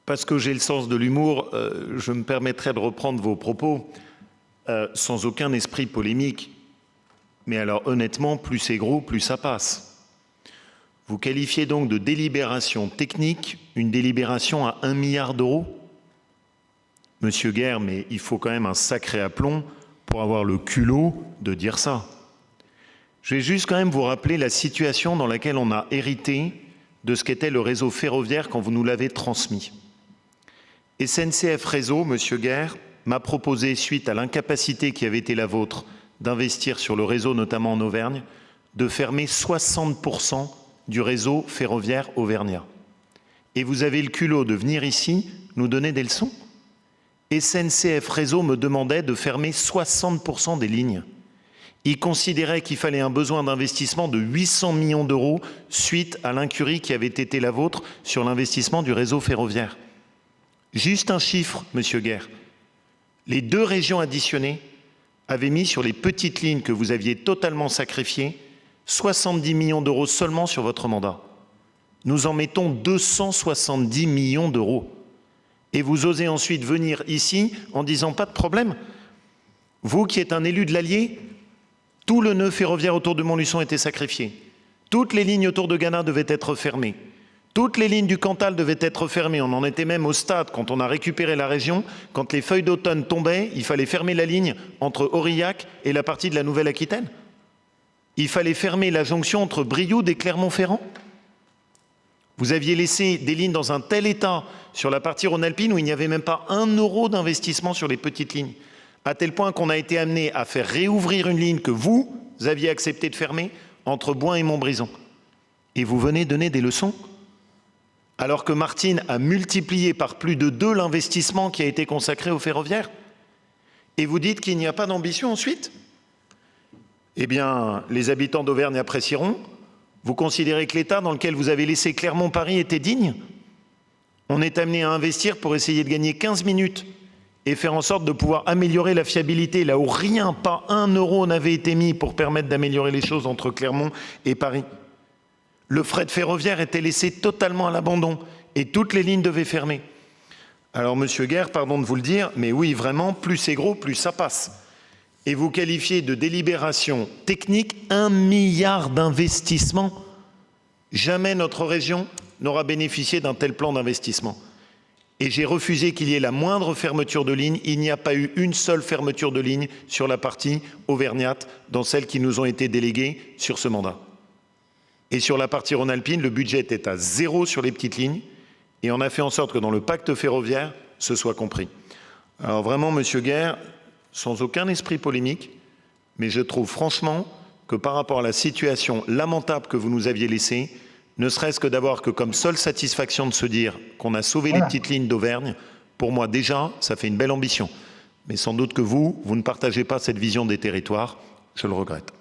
Parce que j'ai le sens de l'humour, je me permettrai de reprendre vos propos sans aucun esprit polémique. Mais alors honnêtement, plus c'est gros, plus ça passe. Vous qualifiez donc de délibération technique une délibération à 1 milliard d'euros? Monsieur Guerre, mais il faut quand même un sacré aplomb pour avoir le culot de dire ça. Je vais juste quand même vous rappeler la situation dans laquelle on a hérité de ce qu'était le réseau ferroviaire quand vous nous l'avez transmis. SNCF Réseau, Monsieur Guerre, m'a proposé, suite à l'incapacité qui avait été la vôtre d'investir sur le réseau, notamment en Auvergne, de fermer 60% du réseau ferroviaire auvergnat. Et vous avez le culot de venir ici nous donner des leçons? SNCF Réseau me demandait de fermer 60% des lignes. Il considérait qu'il fallait un besoin d'investissement de 800 millions d'euros suite à l'incurie qui avait été la vôtre sur l'investissement du réseau ferroviaire. Juste un chiffre, Monsieur Guerre. Les 2 régions additionnées avaient mis sur les petites lignes que vous aviez totalement sacrifiées 70 millions d'euros seulement sur votre mandat. Nous en mettons 270 millions d'euros. Et vous osez ensuite venir ici en disant pas de problème. Vous qui êtes un élu de l'Allier, tout le nœud ferroviaire autour de Montluçon était sacrifié. Toutes les lignes autour de Gannat devaient être fermées. Toutes les lignes du Cantal devaient être fermées. On en était même au stade, quand on a récupéré la région, quand les feuilles d'automne tombaient, il fallait fermer la ligne entre Aurillac et la partie de la Nouvelle-Aquitaine. Il fallait fermer la jonction entre Brioude et Clermont-Ferrand. Vous aviez laissé des lignes dans un tel état sur la partie rhône-alpine où il n'y avait même pas 1 euro d'investissement sur les petites lignes, à tel point qu'on a été amené à faire réouvrir une ligne que vous aviez accepté de fermer entre Boin et Montbrison. Et vous venez donner des leçons? Alors que Martine a multiplié par plus de 2 l'investissement qui a été consacré au ferroviaire. Et vous dites qu'il n'y a pas d'ambition ensuite? Eh bien, les habitants d'Auvergne apprécieront. Vous considérez que l'État dans lequel vous avez laissé Clermont-Paris était digne? On est amené à investir pour essayer de gagner 15 minutes et faire en sorte de pouvoir améliorer la fiabilité, là où rien, pas 1 euro n'avait été mis pour permettre d'améliorer les choses entre Clermont et Paris. Le fret ferroviaire était laissé totalement à l'abandon et toutes les lignes devaient fermer. Alors, Monsieur Guerre, pardon de vous le dire, mais oui, vraiment, plus c'est gros, plus ça passe. Et vous qualifiez de délibération technique 1 milliard d'investissements. Jamais notre région n'aura bénéficié d'un tel plan d'investissement. Et j'ai refusé qu'il y ait la moindre fermeture de ligne. Il n'y a pas eu une seule fermeture de ligne sur la partie auvergnate dans celles qui nous ont été déléguées sur ce mandat. Et sur la partie rhône-alpine, le budget était à 0 sur les petites lignes. Et on a fait en sorte que dans le pacte ferroviaire, ce soit compris. Alors vraiment, Monsieur Guerre, sans aucun esprit polémique, mais je trouve franchement que par rapport à la situation lamentable que vous nous aviez laissée, ne serait-ce que d'avoir que comme seule satisfaction de se dire qu'on a sauvé les petites lignes d'Auvergne, pour moi déjà, ça fait une belle ambition. Mais sans doute que vous ne partagez pas cette vision des territoires, je le regrette.